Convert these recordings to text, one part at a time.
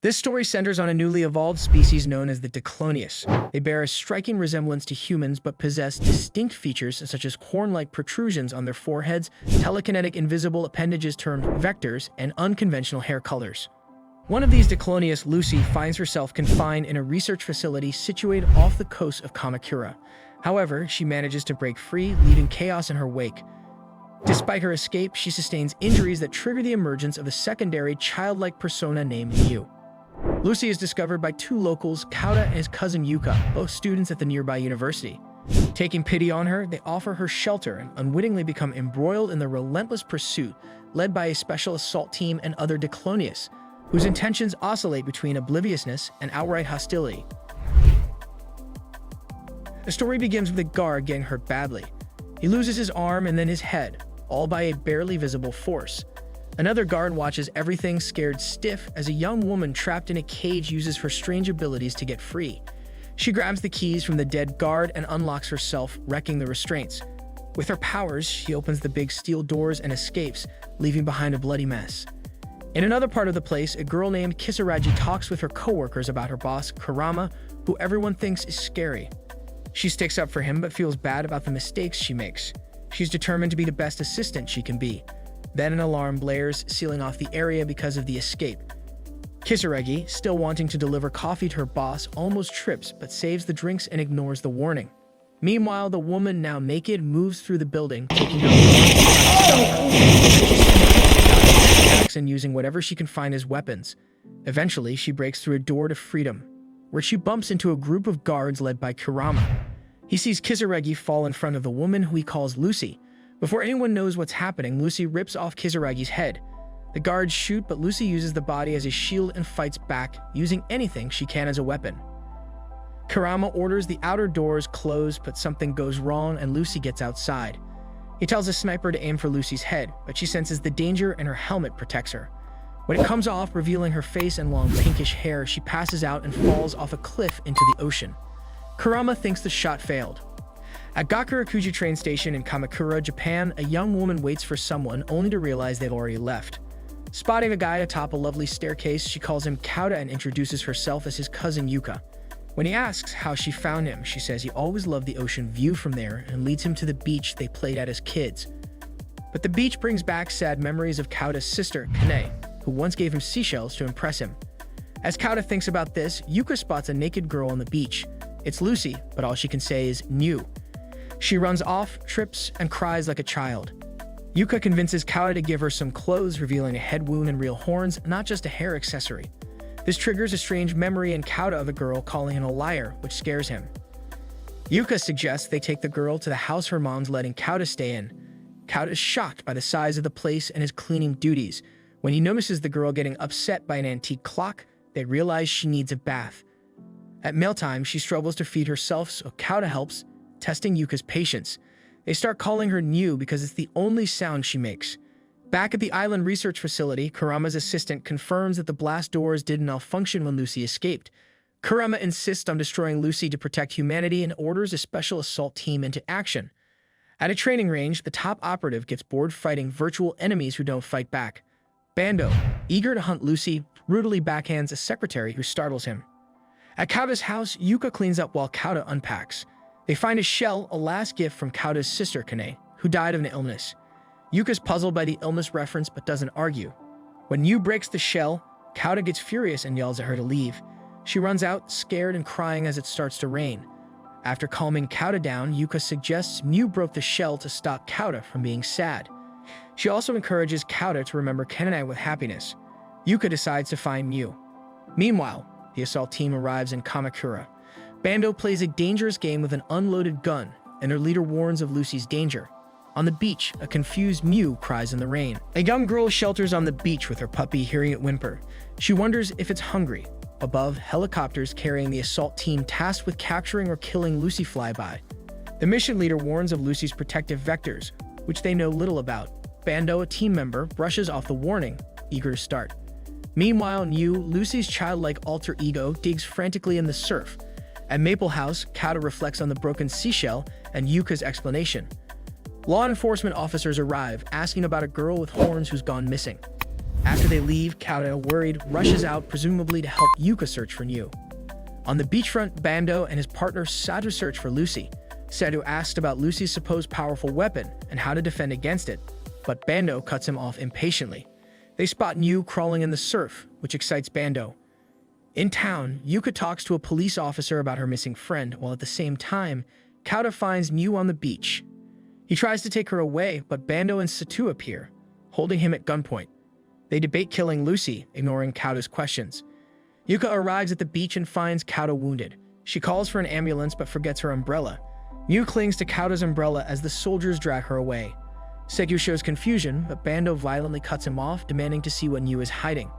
This story centers on a newly evolved species known as the Diclonius. They bear a striking resemblance to humans but possess distinct features such as horn-like protrusions on their foreheads, telekinetic invisible appendages termed vectors, and unconventional hair colors. One of these Diclonius, Lucy, finds herself confined in a research facility situated off the coast of Kamakura. However, she manages to break free, leaving chaos in her wake. Despite her escape, she sustains injuries that trigger the emergence of a secondary childlike persona named Mew. Lucy is discovered by two locals, Kauta and his cousin Yuka, both students at the nearby university. Taking pity on her, they offer her shelter and unwittingly become embroiled in the relentless pursuit led by a special assault team and other Diclonius, whose intentions oscillate between obliviousness and outright hostility. The story begins with a guard getting hurt badly. He loses his arm and then his head, all by a barely visible force. Another guard watches everything scared stiff as a young woman trapped in a cage uses her strange abilities to get free. She grabs the keys from the dead guard and unlocks herself, wrecking the restraints. With her powers, she opens the big steel doors and escapes, leaving behind a bloody mess. In another part of the place, a girl named Kisaragi talks with her coworkers about her boss, Kurama, who everyone thinks is scary. She sticks up for him but feels bad about the mistakes she makes. She's determined to be the best assistant she can be. Then an alarm blares, sealing off the area because of the escape. Kisaragi, still wanting to deliver coffee to her boss, almost trips but saves the drinks and ignores the warning. Meanwhile, the woman, now naked, moves through the building, taking down attacks and using whatever she can find as weapons. Eventually, she breaks through a door to freedom, where she bumps into a group of guards led by Kurama. He sees Kisaragi fall in front of the woman who he calls Lucy. Before anyone knows what's happening, Lucy rips off Kisaragi's head. The guards shoot, but Lucy uses the body as a shield and fights back, using anything she can as a weapon. Kurama orders the outer doors closed, but something goes wrong and Lucy gets outside. He tells a sniper to aim for Lucy's head, but she senses the danger and her helmet protects her. When it comes off, revealing her face and long pinkish hair, she passes out and falls off a cliff into the ocean. Kurama thinks the shot failed. At Gakurakuji train station in Kamakura, Japan, a young woman waits for someone only to realize they've already left. Spotting a guy atop a lovely staircase, she calls him Kauta and introduces herself as his cousin Yuka. When he asks how she found him, she says he always loved the ocean view from there and leads him to the beach they played at as kids. But the beach brings back sad memories of Kauta's sister, Kane, who once gave him seashells to impress him. As Kauta thinks about this, Yuka spots a naked girl on the beach. It's Lucy, but all she can say is "new." She runs off, trips, and cries like a child. Yuka convinces Kauta to give her some clothes, revealing a head wound and real horns, not just a hair accessory. This triggers a strange memory in Kauta of a girl calling him a liar, which scares him. Yuka suggests they take the girl to the house her mom's letting Kauta stay in. Kauta is shocked by the size of the place and his cleaning duties. When he notices the girl getting upset by an antique clock, they realize she needs a bath. At mealtime, she struggles to feed herself, so Kauta helps, testing Yuka's patience. They start calling her New because it's the only sound she makes. Back at the island research facility, Kurama's assistant confirms that the blast doors didn't malfunction when Lucy escaped. Kurama insists on destroying Lucy to protect humanity and orders a special assault team into action. At a training range, the top operative gets bored fighting virtual enemies who don't fight back. Bando, eager to hunt Lucy, brutally backhands a secretary who startles him. At Kauta's house, Yuka cleans up while Kauta unpacks. They find a shell, a last gift from Kauta's sister, Kane, who died of an illness. Yuka's puzzled by the illness reference but doesn't argue. When Yu breaks the shell, Kauta gets furious and yells at her to leave. She runs out, scared and crying as it starts to rain. After calming Kauta down, Yuka suggests Mew broke the shell to stop Kauta from being sad. She also encourages Kauta to remember Kenai with happiness. Yuka decides to find Mew. Meanwhile, the assault team arrives in Kamakura. Bando plays a dangerous game with an unloaded gun, and her leader warns of Lucy's danger. On the beach, a confused Mew cries in the rain. A young girl shelters on the beach with her puppy, hearing it whimper. She wonders if it's hungry. Above, helicopters carrying the assault team tasked with capturing or killing Lucy fly by. The mission leader warns of Lucy's protective vectors, which they know little about. Bando, a team member, brushes off the warning, eager to start. Meanwhile, Mew, Lucy's childlike alter ego, digs frantically in the surf. At Maple House, Kauta reflects on the broken seashell and Yuka's explanation. Law enforcement officers arrive, asking about a girl with horns who's gone missing. After they leave, Kauta, worried, rushes out, presumably to help Yuka search for Nyu. On the beachfront, Bando and his partner Sadhu search for Lucy. Sadhu asked about Lucy's supposed powerful weapon and how to defend against it, but Bando cuts him off impatiently. They spot Nyu crawling in the surf, which excites Bando. In town, Yuka talks to a police officer about her missing friend, while at the same time, Kauta finds Nyu on the beach. He tries to take her away, but Bando and Satu appear, holding him at gunpoint. They debate killing Lucy, ignoring Kauta's questions. Yuka arrives at the beach and finds Kauta wounded. She calls for an ambulance but forgets her umbrella. Nyu clings to Kauta's umbrella as the soldiers drag her away. Segu shows confusion, but Bando violently cuts him off, demanding to see what Nyu is hiding.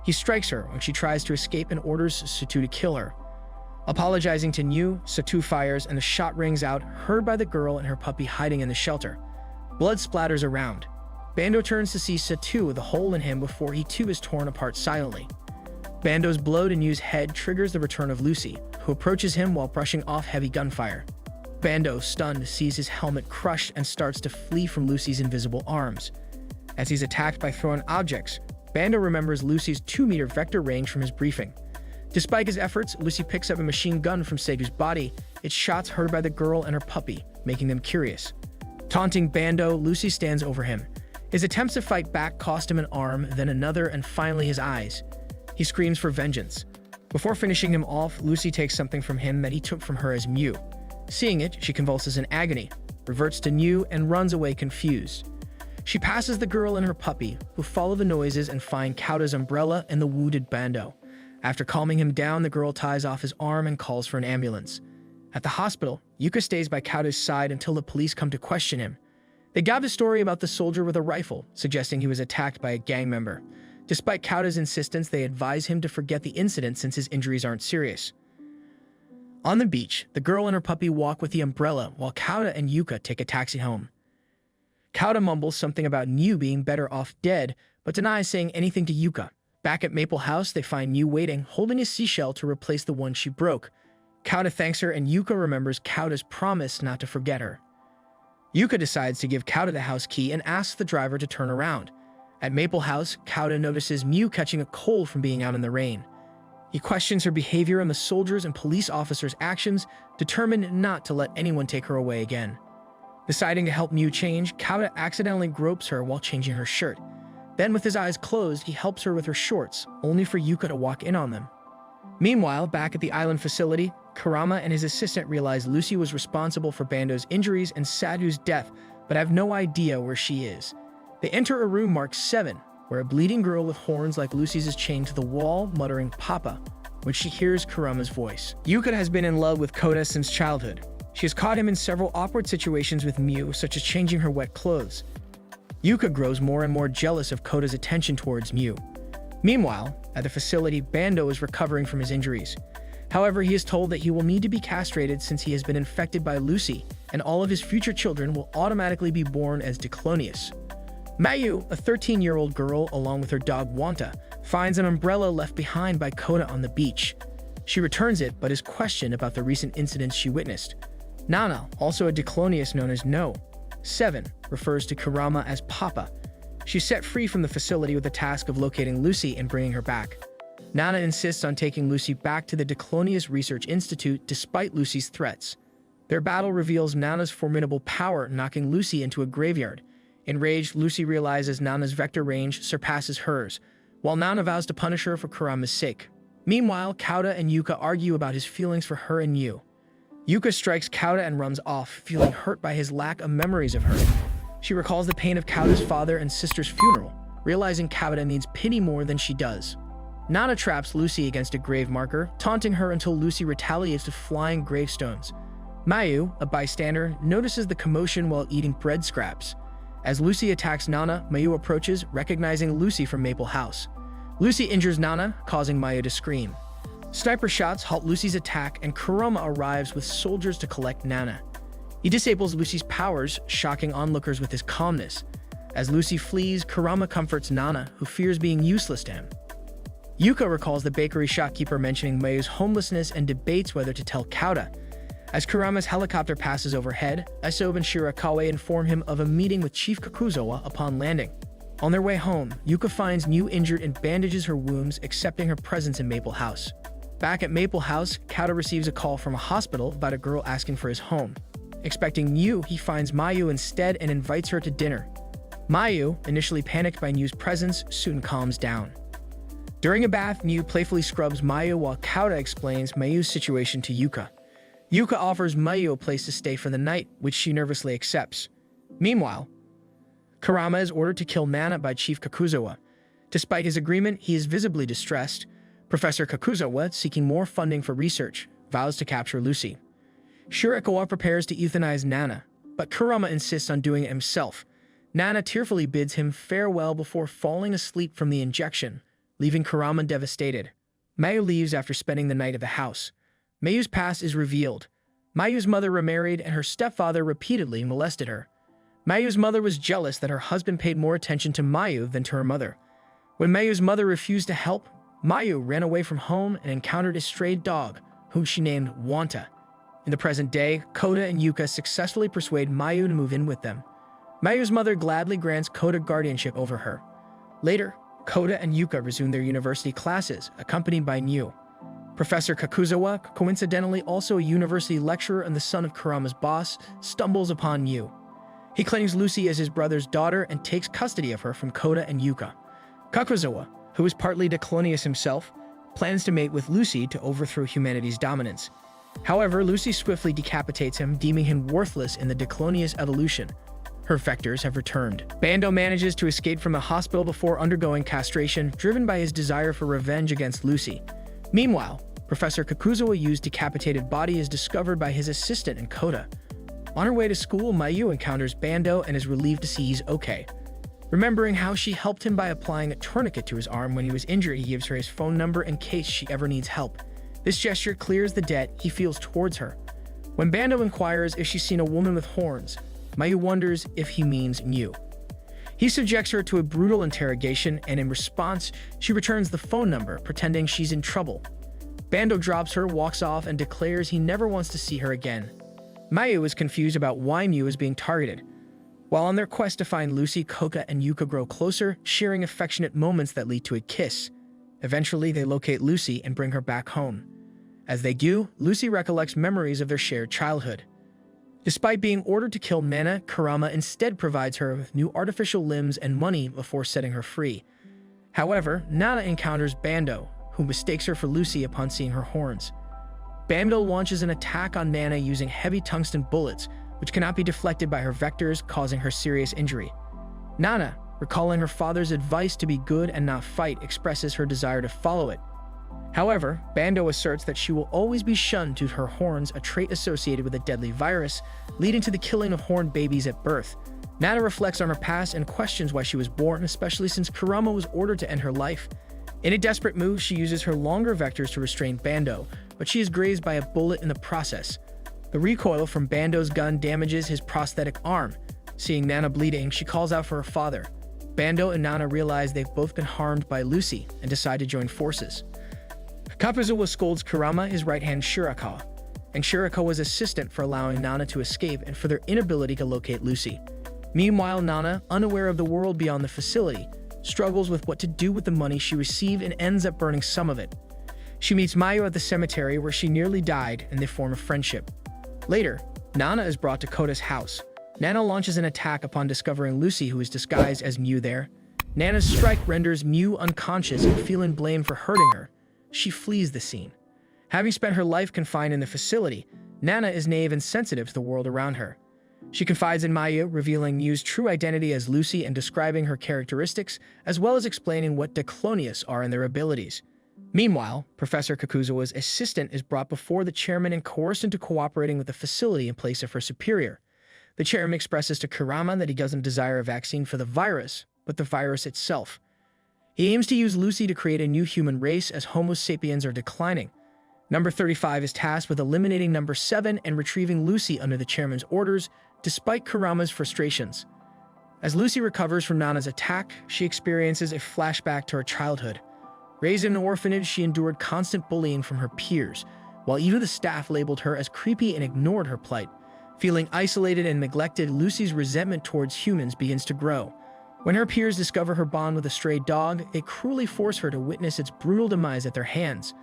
He strikes her when she tries to escape and orders Satu to kill her. Apologizing to Nyu, Satu fires and a shot rings out, heard by the girl and her puppy hiding in the shelter. Blood splatters around. Bando turns to see Satu with a hole in him before he too is torn apart silently. Bando's blow to Nyu's head triggers the return of Lucy, who approaches him while brushing off heavy gunfire. Bando, stunned, sees his helmet crushed and starts to flee from Lucy's invisible arms. As he's attacked by thrown objects, Bando remembers Lucy's 2-meter vector range from his briefing. Despite his efforts, Lucy picks up a machine gun from Segu's body. Its shots heard by the girl and her puppy, making them curious. Taunting Bando, Lucy stands over him. His attempts to fight back cost him an arm, then another, and finally his eyes. He screams for vengeance. Before finishing him off, Lucy takes something from him that he took from her as Nyu. Seeing it, she convulses in agony, reverts to Nyu, and runs away confused. She passes the girl and her puppy, who follow the noises and find Kauta's umbrella and the wounded Bando. After calming him down, the girl ties off his arm and calls for an ambulance. At the hospital, Yuka stays by Kauta's side until the police come to question him. They gab a story about the soldier with a rifle, suggesting he was attacked by a gang member. Despite Kauta's insistence, they advise him to forget the incident since his injuries aren't serious. On the beach, the girl and her puppy walk with the umbrella while Kauta and Yuka take a taxi home. Kauta mumbles something about Nyu being better off dead, but denies saying anything to Yuka. Back at Maple House, they find Nyu waiting, holding a seashell to replace the one she broke. Kauta thanks her, and Yuka remembers Kauta's promise not to forget her. Yuka decides to give Kauta the house key and asks the driver to turn around. At Maple House, Kauta notices Nyu catching a cold from being out in the rain. He questions her behavior and the soldiers' and police officers' actions, determined not to let anyone take her away again. Deciding to help Nyu change, Kauta accidentally gropes her while changing her shirt. Then, with his eyes closed, he helps her with her shorts, only for Yuka to walk in on them. Meanwhile, back at the island facility, Kurama and his assistant realize Lucy was responsible for Bando's injuries and Sadhu's death, but have no idea where she is. They enter a room marked 7, where a bleeding girl with horns like Lucy's is chained to the wall, muttering "Papa," when she hears Kurama's voice. Yuka has been in love with Kota since childhood. She has caught him in several awkward situations with Miu, such as changing her wet clothes. Yuka grows more and more jealous of Kota's attention towards Miu. Meanwhile, at the facility, Bando is recovering from his injuries. However, he is told that he will need to be castrated since he has been infected by Lucy, and all of his future children will automatically be born as Diclonius. Mayu, a 13-year-old girl, along with her dog Wanta, finds an umbrella left behind by Kota on the beach. She returns it, but is questioned about the recent incidents she witnessed. Nana, also a Diclonius known as No. 7, refers to Kurama as Papa. She's set free from the facility with the task of locating Lucy and bringing her back. Nana insists on taking Lucy back to the Diclonius Research Institute despite Lucy's threats. Their battle reveals Nana's formidable power, knocking Lucy into a graveyard. Enraged, Lucy realizes Nana's vector range surpasses hers, while Nana vows to punish her for Kurama's sake. Meanwhile, Kauta and Yuka argue about his feelings for her and Nyu. Yuka strikes Kauta and runs off, feeling hurt by his lack of memories of her. She recalls the pain of Kauta's father and sister's funeral, realizing Kauta needs pity more than she does. Nana traps Lucy against a grave marker, taunting her until Lucy retaliates with flying gravestones. Mayu, a bystander, notices the commotion while eating bread scraps. As Lucy attacks Nana, Mayu approaches, recognizing Lucy from Maple House. Lucy injures Nana, causing Mayu to scream. Sniper shots halt Lucy's attack, and Kurama arrives with soldiers to collect Nana. He disables Lucy's powers, shocking onlookers with his calmness. As Lucy flees, Kurama comforts Nana, who fears being useless to him. Yuka recalls the bakery shopkeeper mentioning Mayu's homelessness and debates whether to tell Kauta. As Kurama's helicopter passes overhead, Isobe and Shirakawa inform him of a meeting with Chief Kakuzawa upon landing. On their way home, Yuka finds Mew injured and bandages her wounds, accepting her presence in Maple House. Back at Maple House, Kouta receives a call from a hospital about a girl asking for his home. Expecting Mew, he finds Mayu instead and invites her to dinner. Mayu, initially panicked by Mew's presence, soon calms down. During a bath, Mew playfully scrubs Mayu while Kouta explains Mayu's situation to Yuka. Yuka offers Mayu a place to stay for the night, which she nervously accepts. Meanwhile, Kurama is ordered to kill Nana by Chief Kakuzawa. Despite his agreement, he is visibly distressed. Professor Kakuzawa, seeking more funding for research, vows to capture Lucy. Shirakawa prepares to euthanize Nana, but Kurama insists on doing it himself. Nana tearfully bids him farewell before falling asleep from the injection, leaving Kurama devastated. Mayu leaves after spending the night at the house. Mayu's past is revealed. Mayu's mother remarried and her stepfather repeatedly molested her. Mayu's mother was jealous that her husband paid more attention to Mayu than to her mother. When Mayu's mother refused to help, Mayu ran away from home and encountered a stray dog, whom she named Wanta. In the present day, Kouta and Yuka successfully persuade Mayu to move in with them. Mayu's mother gladly grants Kouta guardianship over her. Later, Kouta and Yuka resume their university classes, accompanied by Mew. Professor Kakuzawa, coincidentally also a university lecturer and the son of Kurama's boss, stumbles upon Mew. He claims Lucy as his brother's daughter and takes custody of her from Kouta and Yuka. Kakuzawa, who is partly Declonius himself, plans to mate with Lucy to overthrow humanity's dominance. However, Lucy swiftly decapitates him, deeming him worthless in the Declonius evolution. Her vectors have returned. Bando manages to escape from the hospital before undergoing castration, driven by his desire for revenge against Lucy. Meanwhile, Professor Kakuzawa's used decapitated body is discovered by his assistant and Kouta. On her way to school, Mayu encounters Bando and is relieved to see he's okay. Remembering how she helped him by applying a tourniquet to his arm when he was injured, he gives her his phone number in case she ever needs help. This gesture clears the debt he feels towards her. When Bando inquires if she's seen a woman with horns, Mayu wonders if he means Mew. He subjects her to a brutal interrogation, and in response, she returns the phone number, pretending she's in trouble. Bando drops her, walks off, and declares he never wants to see her again. Mayu is confused about why Mew is being targeted. While on their quest to find Lucy, Kouta and Yuka grow closer, sharing affectionate moments that lead to a kiss. Eventually, they locate Lucy and bring her back home. As they do, Lucy recollects memories of their shared childhood. Despite being ordered to kill Nana, Kurama instead provides her with new artificial limbs and money before setting her free. However, Nana encounters Bando, who mistakes her for Lucy upon seeing her horns. Bando launches an attack on Nana using heavy tungsten bullets, which cannot be deflected by her vectors, causing her serious injury. Nana, recalling her father's advice to be good and not fight, expresses her desire to follow it. However, Bando asserts that she will always be shunned due to her horns, a trait associated with a deadly virus, leading to the killing of horned babies at birth. Nana reflects on her past and questions why she was born, especially since Kurama was ordered to end her life. In a desperate move, she uses her longer vectors to restrain Bando, but she is grazed by a bullet in the process. The recoil from Bando's gun damages his prosthetic arm. Seeing Nana bleeding, she calls out for her father. Bando and Nana realize they've both been harmed by Lucy and decide to join forces. Kakuzawa scolds Kurama, his right-hand Shirakawa, and Shirakawa's assistant for allowing Nana to escape and for their inability to locate Lucy. Meanwhile, Nana, unaware of the world beyond the facility, struggles with what to do with the money she received and ends up burning some of it. She meets Mayu at the cemetery where she nearly died, and they form a friendship. Later, Nana is brought to Kota's house. Nana launches an attack upon discovering Lucy, who is disguised as Mew there. Nana's strike renders Mew unconscious, and feeling blamed for hurting her, she flees the scene. Having spent her life confined in the facility, Nana is naive and sensitive to the world around her. She confides in Mayu, revealing Mew's true identity as Lucy and describing her characteristics, as well as explaining what Declonius are and their abilities. Meanwhile, Professor Kakuzawa's assistant is brought before the chairman and coerced into cooperating with the facility in place of her superior. The chairman expresses to Kurama that he doesn't desire a vaccine for the virus, but the virus itself. He aims to use Lucy to create a new human race as Homo sapiens are declining. Number 35 is tasked with eliminating Number 7 and retrieving Lucy under the chairman's orders, despite Kurama's frustrations. As Lucy recovers from Nana's attack, she experiences a flashback to her childhood. Raised in an orphanage, she endured constant bullying from her peers, while even the staff labeled her as creepy and ignored her plight. Feeling isolated and neglected, Lucy's resentment towards humans begins to grow. When her peers discover her bond with a stray dog, they cruelly force her to witness its brutal demise at their hands.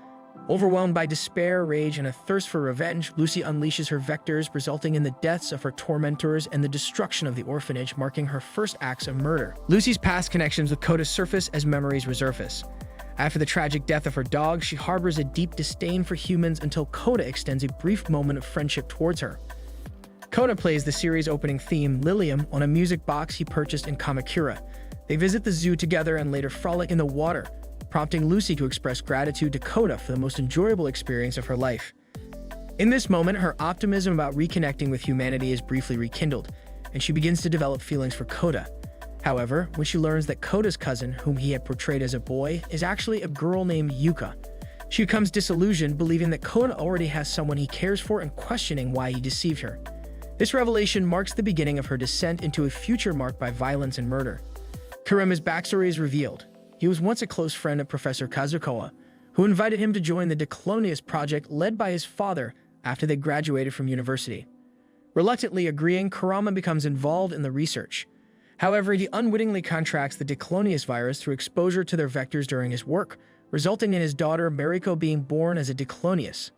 Overwhelmed by despair, rage, and a thirst for revenge, Lucy unleashes her vectors, resulting in the deaths of her tormentors and the destruction of the orphanage, marking her first acts of murder. Lucy's past connections with Coda surface as memories resurface. After the tragic death of her dog, she harbors a deep disdain for humans until Coda extends a brief moment of friendship towards her. Coda plays the series' opening theme, Lilium, on a music box he purchased in Kamakura. They visit the zoo together and later frolic in the water, prompting Lucy to express gratitude to Coda for the most enjoyable experience of her life. In this moment, her optimism about reconnecting with humanity is briefly rekindled, and she begins to develop feelings for Coda. However, when she learns that Coda's cousin, whom he had portrayed as a boy, is actually a girl named Yuka, she becomes disillusioned, believing that Coda already has someone he cares for and questioning why he deceived her. This revelation marks the beginning of her descent into a future marked by violence and murder. Kurama's backstory is revealed. He was once a close friend of Professor Kazukawa, who invited him to join the Declonius project led by his father after they graduated from university. Reluctantly agreeing, Kurama becomes involved in the research. However, he unwittingly contracts the Declonius virus through exposure to their vectors during his work, resulting in his daughter Mariko being born as a Declonius.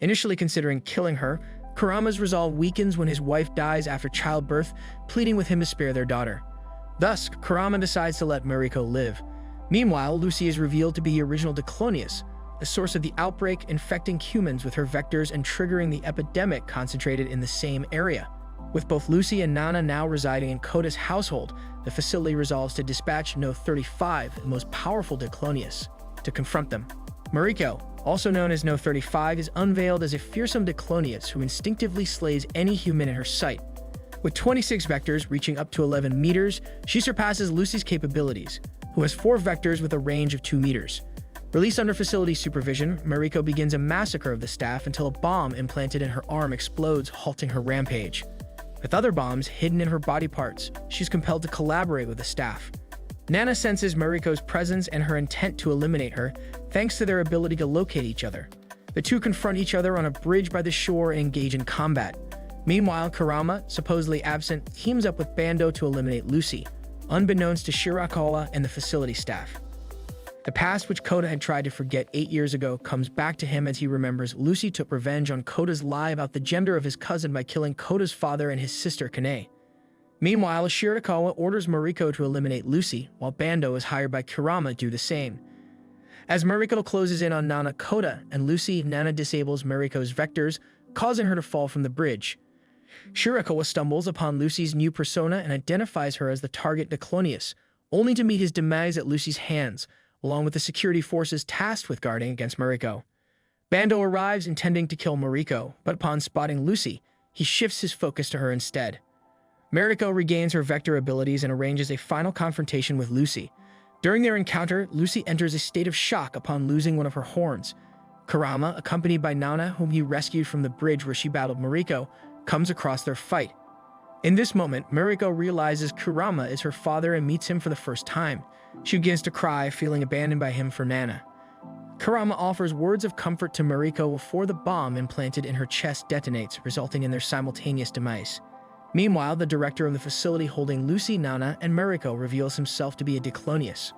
Initially considering killing her, Kurama's resolve weakens when his wife dies after childbirth, pleading with him to spare their daughter. Thus, Kurama decides to let Mariko live. Meanwhile, Lucy is revealed to be the original Declonius, the source of the outbreak, infecting humans with her vectors and triggering the epidemic concentrated in the same area. With both Lucy and Nana now residing in Coda's household, the facility resolves to dispatch No. 35, the most powerful Declonius, to confront them. Mariko, also known as No. 35, is unveiled as a fearsome Declonius who instinctively slays any human in her sight. With 26 vectors reaching up to 11 meters, she surpasses Lucy's capabilities, who has 4 vectors with a range of 2 meters. Released under facility supervision, Mariko begins a massacre of the staff until a bomb implanted in her arm explodes, halting her rampage. With other bombs hidden in her body parts, she's compelled to collaborate with the staff. Nana senses Mariko's presence and her intent to eliminate her, thanks to their ability to locate each other. The two confront each other on a bridge by the shore and engage in combat. Meanwhile, Kurama, supposedly absent, teams up with Bando to eliminate Lucy, unbeknownst to Shirakawa and the facility staff. The past which Coda had tried to forget 8 years ago comes back to him as he remembers Lucy took revenge on Coda's lie about the gender of his cousin by killing Coda's father and his sister Kane. Meanwhile, Shirakawa orders Mariko to eliminate Lucy, while Bando is hired by Kurama to do the same. As Mariko closes in on Nana, Coda, and Lucy, Nana disables Mariko's vectors, causing her to fall from the bridge. Shirakawa stumbles upon Lucy's new persona and identifies her as the target Declonius, only to meet his demise at Lucy's hands, along with the security forces tasked with guarding against Mariko. Bando arrives intending to kill Mariko, but upon spotting Lucy, he shifts his focus to her instead. Mariko regains her vector abilities and arranges a final confrontation with Lucy. During their encounter, Lucy enters a state of shock upon losing one of her horns. Kurama, accompanied by Nana, whom he rescued from the bridge where she battled Mariko, comes across their fight. In this moment, Mariko realizes Kurama is her father and meets him for the first time. She begins to cry, feeling abandoned by him for Nana. Kurama offers words of comfort to Mariko before the bomb implanted in her chest detonates, resulting in their simultaneous demise. Meanwhile, the director of the facility holding Lucy, Nana, and Mariko reveals himself to be a Declonius.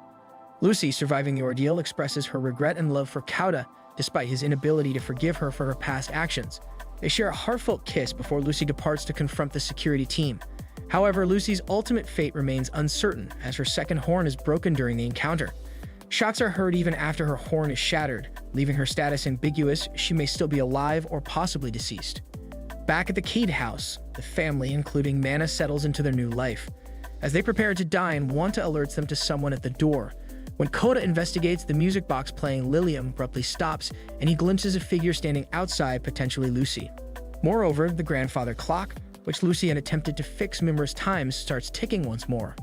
Lucy, surviving the ordeal, expresses her regret and love for Coda, despite his inability to forgive her for her past actions. They share a heartfelt kiss before Lucy departs to confront the security team. However, Lucy's ultimate fate remains uncertain, as her second horn is broken during the encounter. Shots are heard even after her horn is shattered, leaving her status ambiguous. She may still be alive or possibly deceased. Back at the Cade house, the family, including Nana, settles into their new life. As they prepare to die, and Wanta alerts them to someone at the door. When Coda investigates, the music box playing Lilium abruptly stops, and he glimpses a figure standing outside, potentially Lucy. Moreover, the grandfather clock, which Lucy had attempted to fix numerous times, starts ticking once more.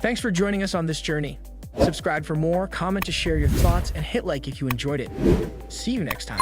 Thanks for joining us on this journey. Subscribe for more, comment to share your thoughts, and hit like if you enjoyed it. See you next time.